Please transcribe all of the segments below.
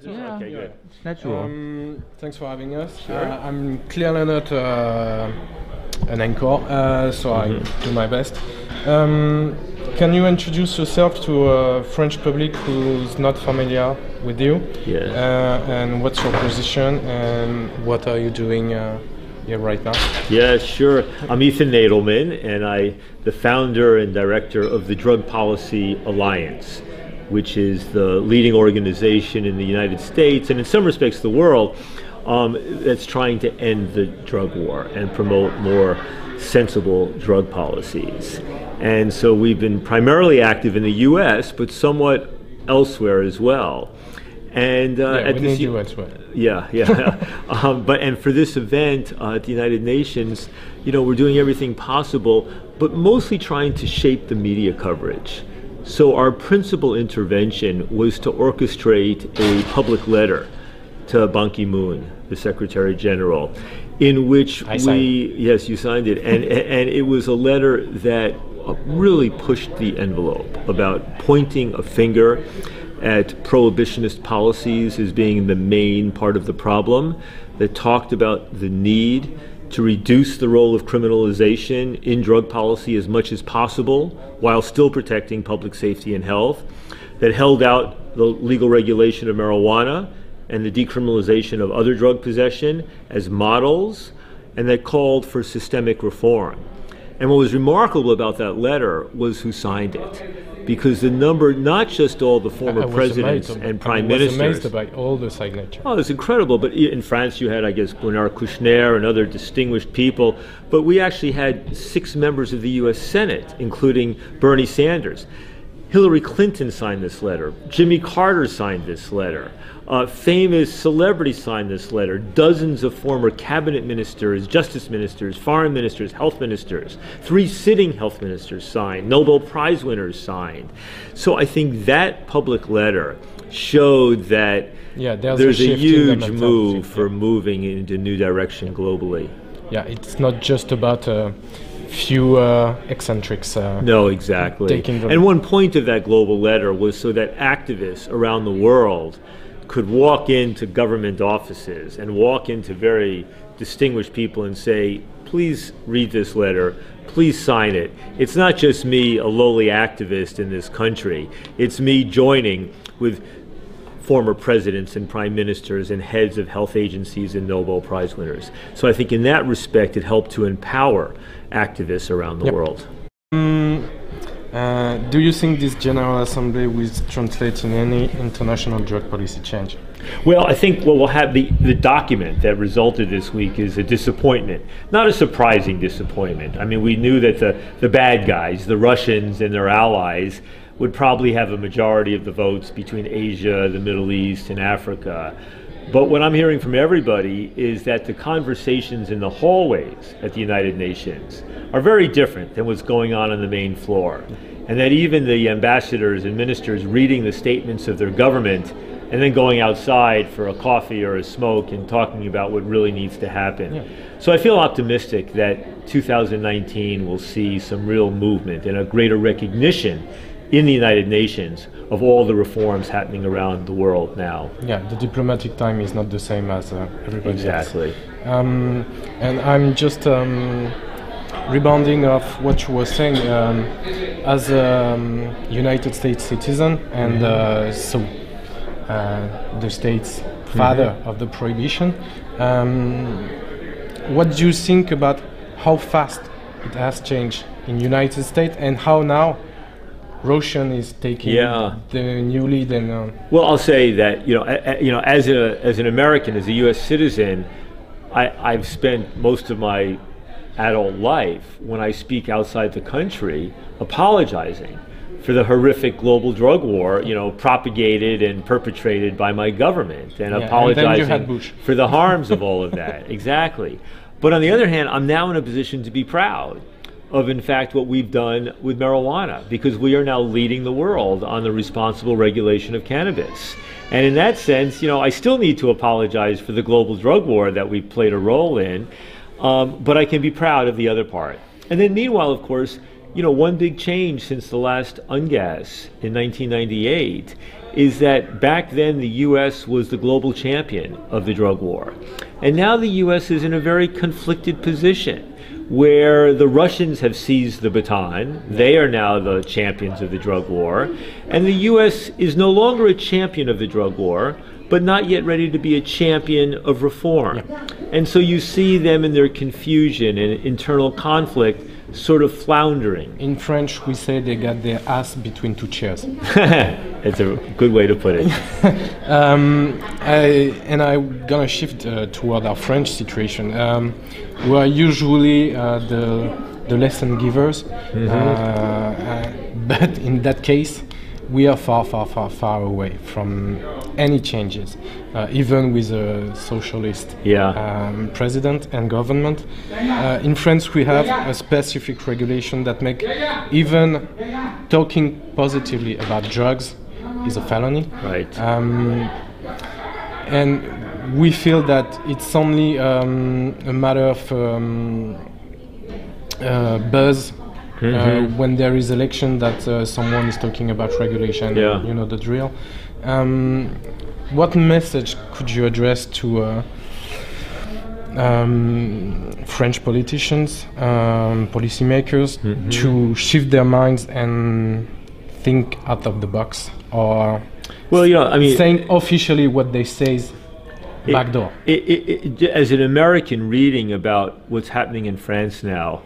Yeah, Okay, good. it's natural. Thanks for having us. Sure. I'm clearly not an anchor, so I do my best. Can you introduce yourself to a French public who's not familiar with you? Yeah. And what's your position and what are you doing here right now? Yeah, sure. I'm Ethan Nadelmann, and I'm the founder and director of the Drug Policy Alliance, which is the leading organization in the United States and in some respects the world that's trying to end the drug war and promote more sensible drug policies. And so we've been primarily active in the US, but somewhat elsewhere as well. And At this you as well. Yeah. And for this event at the United Nations, we're doing everything possible, but mostly trying to shape the media coverage. So our principal intervention was to orchestrate a public letter to Ban Ki-moon, the Secretary General, in which yes, you signed it, and it was a letter that really pushed the envelope about pointing a finger at prohibitionist policies as being the main part of the problem, that talked about the need to reduce the role of criminalization in drug policy as much as possible while still protecting public safety and health, that held out the legal regulation of marijuana and the decriminalization of other drug possession as models, and that called for systemic reform. And what was remarkable about that letter was who signed it, because the number, not just all the former presidents and prime ministers. I was amazed by all the signatures. Oh, it's incredible. But in France, you had, I guess, Bernard Kouchner and other distinguished people. But we actually had 6 members of the U.S. Senate, including Bernie Sanders. Hillary Clinton signed this letter. Jimmy Carter signed this letter. Famous celebrities signed this letter. Dozens of former cabinet ministers, justice ministers, foreign ministers, health ministers. 3 sitting health ministers signed. Nobel Prize winners signed. So I think that public letter showed that there's a huge move for moving into a new direction globally. Yeah, it's not just about few eccentrics. No, exactly. And one point of that global letter was so that activists around the world could walk into government offices and walk into very distinguished people and say, please read this letter, please sign it. It's not just me, a lowly activist in this country. It's me joining with former presidents and prime ministers and heads of health agencies and Nobel Prize winners. So I think in that respect it helped to empower activists around the world. Do you think this General Assembly will translate in any international drug policy change? Well, I think what we'll have, the document that resulted this week is a disappointment, not a surprising disappointment. I mean, we knew that the bad guys, the Russians and their allies, would probably have a majority of the votes between Asia, the Middle East, and Africa. But what I'm hearing from everybody is that the conversations in the hallways at the United Nations are very different than what's going on the main floor. And that even the ambassadors and ministers reading the statements of their government and then going outside for a coffee or a smoke and talking about what really needs to happen. Yeah. So I feel optimistic that 2019 will see some real movement and a greater recognition in the United Nations of all the reforms happening around the world now. Yeah, the diplomatic time is not the same as everybody exactly. else. And I'm just rebounding off what you were saying. As a United States citizen and the state's father of the prohibition, what do you think about how fast it has changed in United States and how now Russian is taking the new lead? And well, I'll say that as an American, as a U.S. citizen, I've spent most of my adult life, when I speak outside the country, apologizing for the horrific global drug war, propagated and perpetrated by my government, and apologizing for the harms of all of that. Exactly. But on the other hand, I'm now in a position to be proud of, in fact, what we've done with marijuana, because we are now leading the world on the responsible regulation of cannabis. And in that sense, I still need to apologize for the global drug war that we played a role in, but I can be proud of the other part. And then meanwhile, of course, one big change since the last UNGAS in 1998 is that back then the U.S. was the global champion of the drug war. And now the U.S. is in a very conflicted position where the Russians have seized the baton. They are now the champions of the drug war. And the U.S. is no longer a champion of the drug war, but not yet ready to be a champion of reform. Yeah. And so you see them in their confusion and internal conflict sort of floundering. In French, we say they got their ass between two chairs. It's a good way to put it. I'm gonna shift toward our French situation. We are usually the lesson givers, but in that case, we are far away from any changes, even with a socialist president and government. In France, we have a specific regulation that make even talking positively about drugs is a felony. Right. And we feel that it's only a matter of buzz. When there is election that someone is talking about regulation, you know the drill. What message could you address to French politicians, policymakers, to shift their minds and think out of the box, or saying officially what they say is backdoor? As an American reading about what's happening in France now,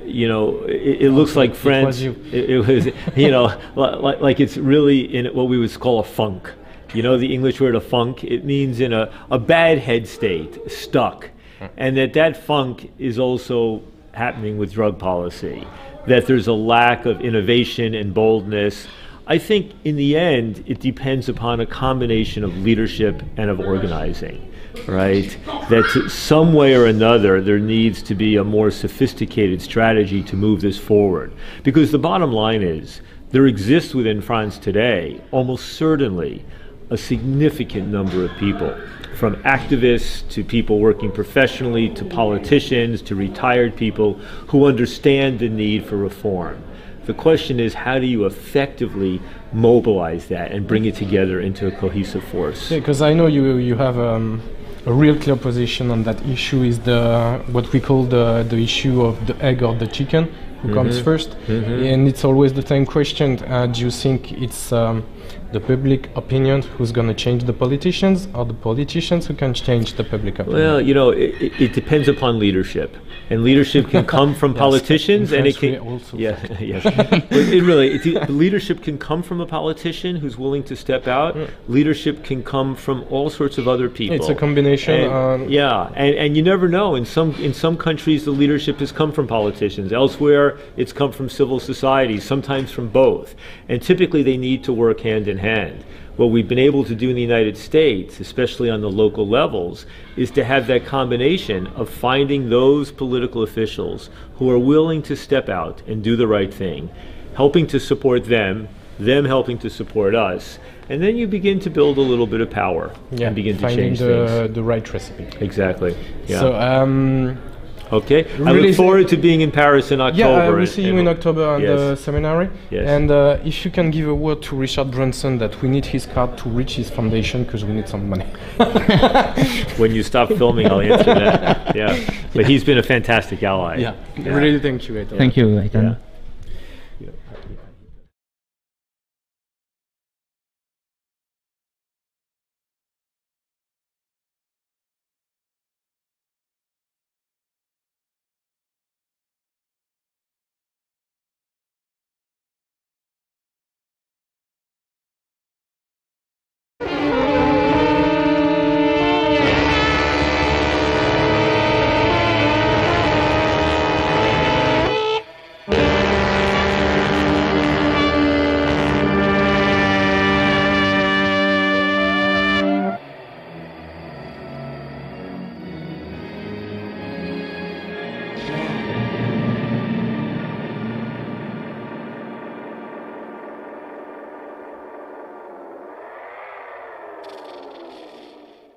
it looks like France. It was, like it's really in what we would call a funk. The English word a funk. It means in a bad head state, stuck, and that funk is also happening with drug policy. That there's a lack of innovation and boldness. I think in the end, it depends upon a combination of leadership and of organizing. Right? That some way or another there needs to be a more sophisticated strategy to move this forward. Because the bottom line is, there exists within France today, almost certainly, a significant number of people, from activists to people working professionally, to politicians, to retired people, who understand the need for reform. The question is, how do you effectively mobilize that and bring it together into a cohesive force? Because I know you have a real clear position on that issue. Is what we call the issue of the egg or the chicken, who comes first, and it's always the same question. Do you think it's the public opinion who's going to change the politicians, or the politicians who can change the public opinion? Well, it depends upon leadership, and leadership can come from politicians, and it can leadership can come from a politician who's willing to step out. Leadership can come from all sorts of other people. It's a combination. And you never know. In some countries, the leadership has come from politicians. Elsewhere, it's come from civil society. Sometimes from both. And typically, they need to work hand in hand. What we've been able to do in the United States, especially on the local levels, is to have that combination of finding those political officials who are willing to step out and do the right thing, helping to support them helping to support us, and then you begin to build a little bit of power and begin to change things. The right recipe. Exactly. Yeah. So, okay. I look forward to being in Paris in October. Yeah, I will see you in October on the seminary. Yes. And if you can give a word to Richard Branson that we need his card to reach his foundation because we need some money. When you stop filming, I'll answer that. Yeah. But he's been a fantastic ally. Yeah. Really, thank you, Ethan. Thank you, Ethan. Yeah.